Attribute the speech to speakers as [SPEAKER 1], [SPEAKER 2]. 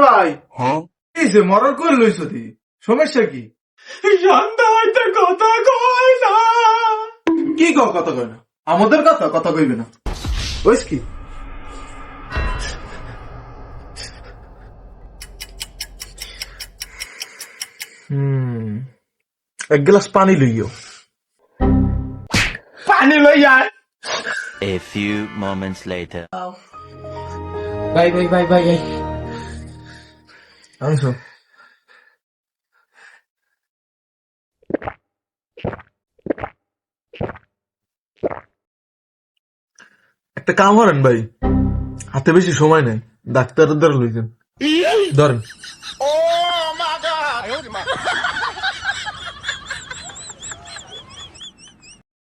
[SPEAKER 1] ভাই কি মরার কই লইছ তুই? সমস্যা কি?
[SPEAKER 2] সন্ধ্যা হইতে কথা কয় না।
[SPEAKER 1] কি কথা কয় না? আমাদের কথা কইবে না। ওইস কি? এক গ্লাস পানি লইও।
[SPEAKER 2] পানি লই আয়।
[SPEAKER 3] A few moments later.
[SPEAKER 2] ভাই
[SPEAKER 1] আনছো একটা কাম করেন ভাই, হাতে বেশি সময় নাই, ডাক্তারের দ্বারা লইছেন ধরেন।